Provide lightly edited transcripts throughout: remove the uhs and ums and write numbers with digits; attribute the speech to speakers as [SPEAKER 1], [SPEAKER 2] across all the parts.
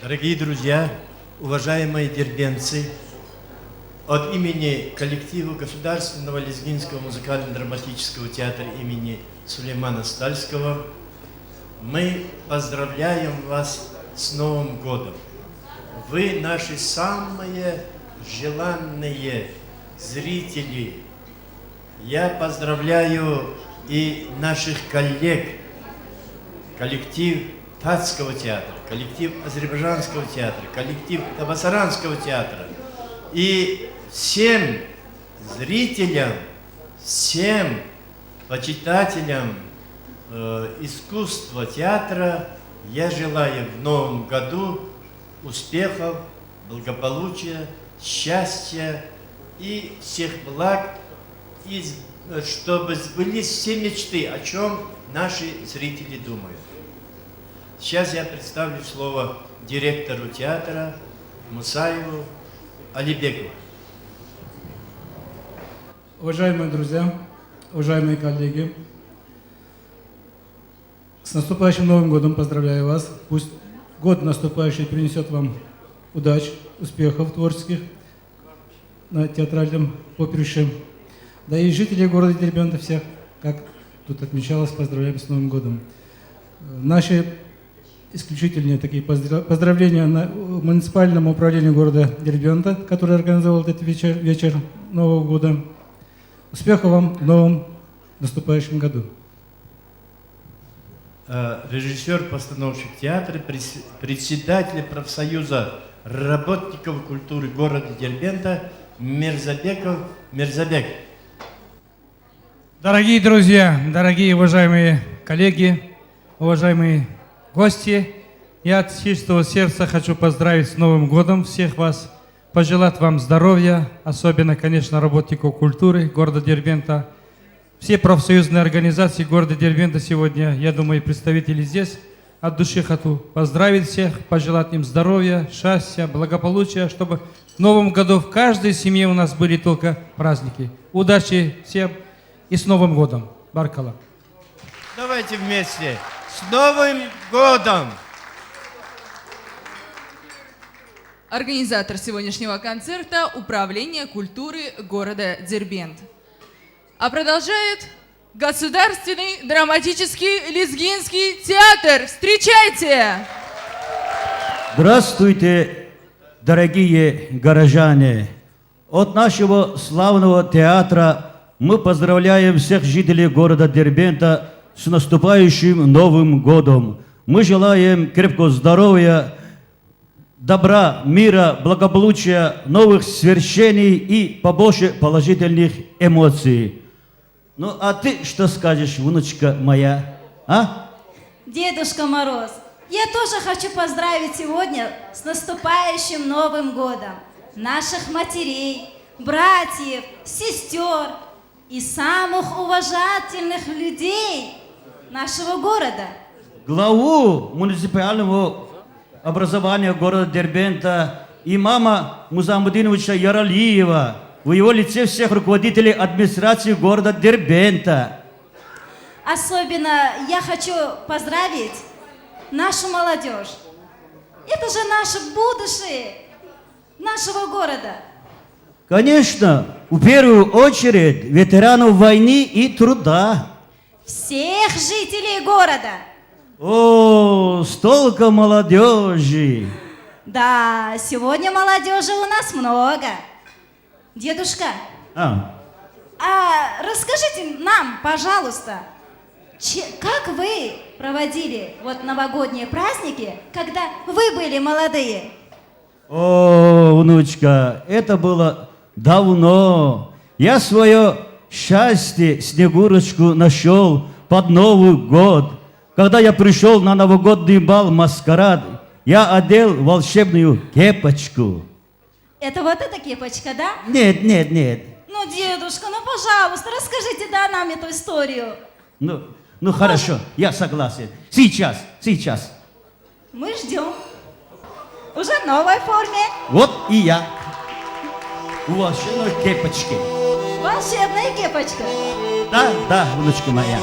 [SPEAKER 1] Дорогие друзья, уважаемые дербенцы, от имени коллектива Государственного лезгинского музыкально-драматического театра имени Сулеймана Стальского мы поздравляем вас с Новым годом. Вы наши самые желанные зрители. Я поздравляю и наших коллег, коллектив Татского театра, коллектив Азербайджанского театра, коллектив Табасаранского театра. И всем зрителям, всем почитателям искусства театра я желаю в новом году успехов, благополучия, счастья и всех благ, и чтобы сбылись все мечты, о чем наши зрители думают. Сейчас я представлю слово директору театра Мусаеву Алибекову.
[SPEAKER 2] Уважаемые друзья, уважаемые коллеги, с наступающим Новым годом поздравляю вас. Пусть год наступающий принесет вам удач, успехов творческих на театральном поприще. Да и жителей города Дербента всех, как тут отмечалось, поздравляем с Новым годом. Наши исключительные такие поздравления муниципальному управлению города Дербента, который организовал этот вечер Нового года. Успехов вам в новом наступающем году.
[SPEAKER 1] Режиссер-постановщик театра, председатель профсоюза работников культуры города Дербента Мирзабеков Мирзабек.
[SPEAKER 3] Дорогие друзья, дорогие уважаемые коллеги, уважаемые гости, я от чистого сердца хочу поздравить с Новым годом всех вас, пожелать вам здоровья, особенно, конечно, работников культуры города Дербента. Все профсоюзные организации города Дербента сегодня, я думаю, представители здесь, от души хочу поздравить всех, пожелать им здоровья, счастья, благополучия, чтобы в Новом году в каждой семье у нас были только праздники. Удачи всем и с Новым годом. Баркала.
[SPEAKER 1] Давайте вместе. С Новым годом!
[SPEAKER 4] Организатор сегодняшнего концерта – Управление культуры города Дербент. А продолжает Государственный драматический лезгинский театр. Встречайте!
[SPEAKER 5] Здравствуйте, дорогие горожане! От нашего славного театра мы поздравляем всех жителей города Дербента с наступающим Новым годом. Мы желаем крепкого здоровья, добра, мира, благополучия, новых свершений и побольше положительных эмоций. Ну, а ты что скажешь, внучка моя, а?
[SPEAKER 6] Дедушка Мороз, я тоже хочу поздравить сегодня с наступающим Новым годом наших матерей, братьев, сестер и самых уважательных людей нашего города.
[SPEAKER 5] Главу муниципального образования города Дербента имама Музамудиновича Яралиева, в его лице всех руководителей администрации города Дербента.
[SPEAKER 6] Особенно я хочу поздравить нашу молодежь. Это же наше будущее нашего города.
[SPEAKER 5] Конечно, в первую очередь ветеранов войны и труда.
[SPEAKER 6] Всех жителей города.
[SPEAKER 5] О, столько молодежи!
[SPEAKER 6] Да, сегодня молодежи у нас много. Дедушка, а расскажите нам, пожалуйста, как вы проводили вот новогодние праздники, когда вы были молодые?
[SPEAKER 5] О, внучка, это было давно. Я свое счастье, Снегурочку, нашел под Новый год. Когда я пришел на новогодний бал «Маскарад», я одел волшебную кепочку.
[SPEAKER 6] Это вот эта кепочка, да?
[SPEAKER 5] Нет, нет, нет.
[SPEAKER 6] Ну, дедушка, ну, пожалуйста, расскажите, да, нам эту историю.
[SPEAKER 5] Ну хорошо, я согласен. Сейчас.
[SPEAKER 6] Мы ждем. Уже в новой форме.
[SPEAKER 5] Вот и я. В волшебной кепочке.
[SPEAKER 6] Волшебная кепочка.
[SPEAKER 5] Да, внучка моя.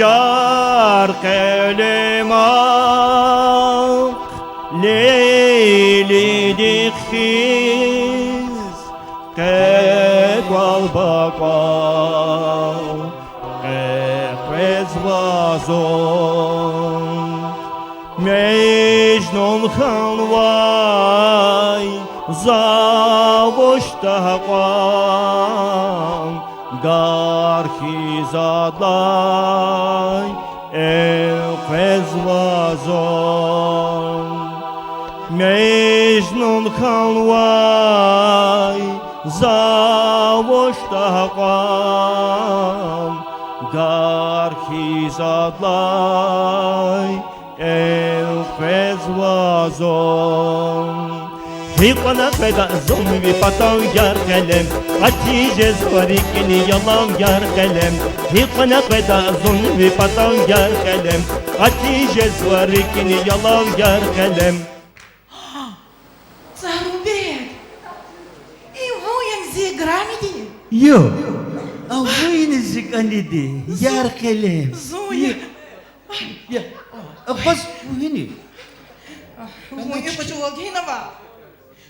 [SPEAKER 5] Yar kalem ak Leyli dikhiz Kekwal bakwal Kekwez vazon Mecnun xanvay Zavoşta qan Garhizadlay Elfez vazon Mecnun xanvay Zavoşta qan Garhizadlay Elfez vazon Hikana feda zombi patav yar kalem Hatice zvarikini yalan yar kalem Hikana feda zombi patav yar kalem Hatice zvarikini yalan yar kalem
[SPEAKER 7] Зарубег! И воин зиграмиди!
[SPEAKER 5] Yok. Avuyinizi kanidi yar kalem
[SPEAKER 7] Зоя!
[SPEAKER 5] Ya Abbas bu yeni
[SPEAKER 7] Воин почувалдинова!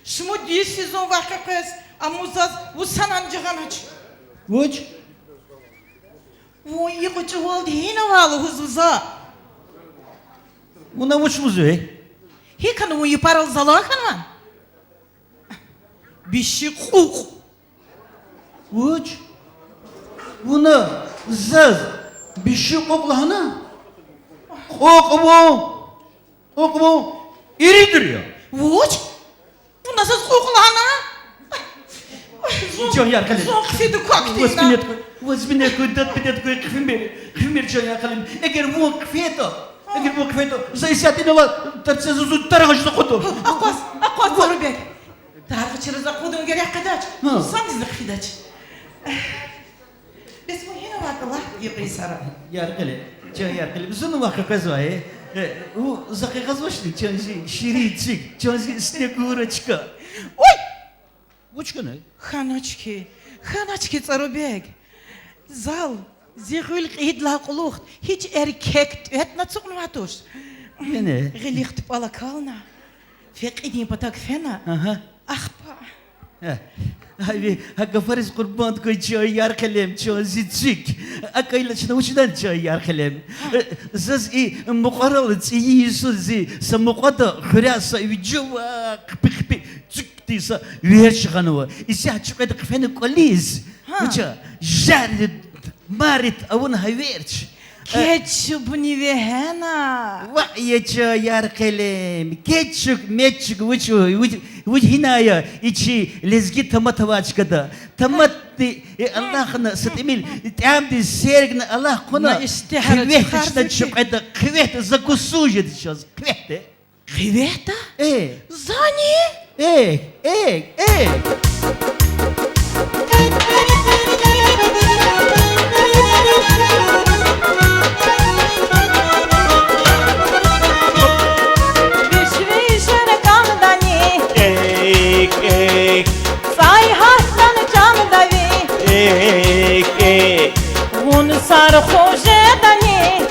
[SPEAKER 7] Шмо 10 сезон вакакес, а музаз усанан джаганач!
[SPEAKER 5] Voç
[SPEAKER 7] Воин почувалдинова лухузуза!
[SPEAKER 5] Buna voç muzu
[SPEAKER 7] Хикан воин парал залаханман! Биши хук!
[SPEAKER 5] Voç Buna zaz bir şey koklahana Okumu iri duruyor
[SPEAKER 7] Воч? У нас скуклана!
[SPEAKER 5] Çok yar kalem
[SPEAKER 7] Зон кфиду коктейна!
[SPEAKER 5] Возьмине кудат пидет кой кфимир çok yar kalem Eğer bu kfeto Zaysiyatin ola Terse zuzu tarağıcı kutu
[SPEAKER 7] Аквас зарубег! Тарга через закудum gerek кадач!
[SPEAKER 5] Ha.
[SPEAKER 7] Сам издак фидач! Без воина вакала еприсара!
[SPEAKER 5] Yar kalem Çok yar kalem Zunu vakı kazvayı O zakı kazvaşlı Çok şiri çık Çok sneg uğraçka
[SPEAKER 7] Ой!
[SPEAKER 5] Voçka ne?
[SPEAKER 7] Ханочки зарубег! Зал! Зигül idla kuluht! Hiç erkek etna çıkmatuş!
[SPEAKER 5] Yine
[SPEAKER 7] Gelicht palakalna! Fekini patak fena!
[SPEAKER 5] Aha
[SPEAKER 7] Ahpa!
[SPEAKER 5] Abi, hakafariz kurban koy çay yar kalem çay zitsik. Akayla şuna uçdan çay yar kalem. Zaz muqaralı iyi suzi samuqada khurasa vijuva kpi çıktıysa ver çıkanı. İse açıkta kafeni kolis. Uça jar marit avun haverç.
[SPEAKER 7] Кетчуп не вегена!
[SPEAKER 5] Vay çay yar kalem. Keçük meçük uç hinaya içi lezgi tamatavaçkada. Tamat Allah'ına satimil tamdi sergna Allah kona
[SPEAKER 7] Na istihara çıkardı
[SPEAKER 5] kıvehte
[SPEAKER 7] ki.
[SPEAKER 5] çıkada kıvehte zakusuje diyeceğiz kıvehte.
[SPEAKER 7] Хвета? Зани?
[SPEAKER 5] Ey
[SPEAKER 6] Vişvişer kandani,
[SPEAKER 5] Ey
[SPEAKER 6] say hastan can davi, un sarhoşe dani,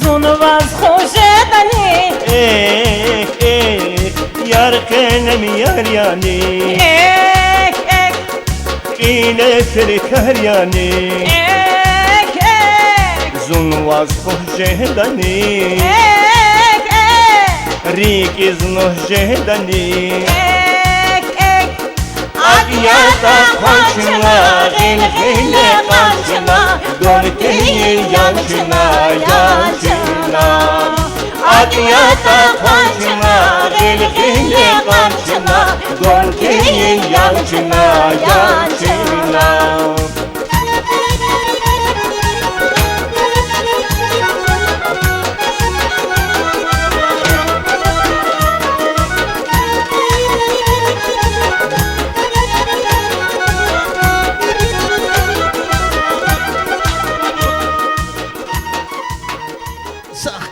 [SPEAKER 6] zun vaz hoşe dani,
[SPEAKER 5] Yar kalem yar yani
[SPEAKER 6] ek ek
[SPEAKER 5] Kine ferkar yani
[SPEAKER 6] ek ek
[SPEAKER 5] Zunvaz hoşedani
[SPEAKER 6] ek ek
[SPEAKER 5] Rikiz nohjedani
[SPEAKER 6] ek ek
[SPEAKER 5] Akyata kaçına Elhile kaçına Dörteyin yançına Akyata kaçına Elhile kaçına Dörteyin yançına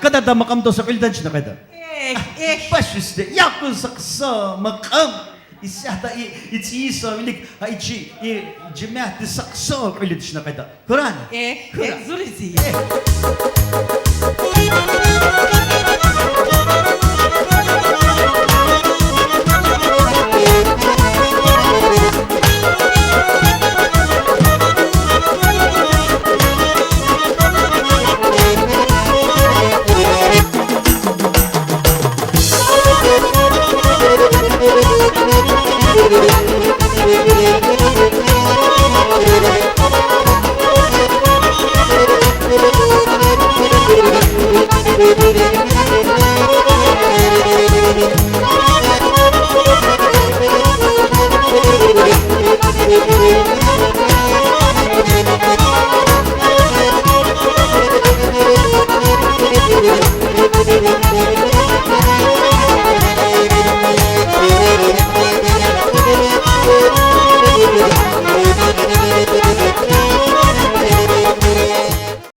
[SPEAKER 5] Kada da makam to sa kildan siya kada.
[SPEAKER 7] Ek ek
[SPEAKER 5] Baş üstte yakın saksa makam İsahta itiyiso bilik ha içi cemaat sakso öyle dışına kadar. Kur'an.
[SPEAKER 7] Zurizi.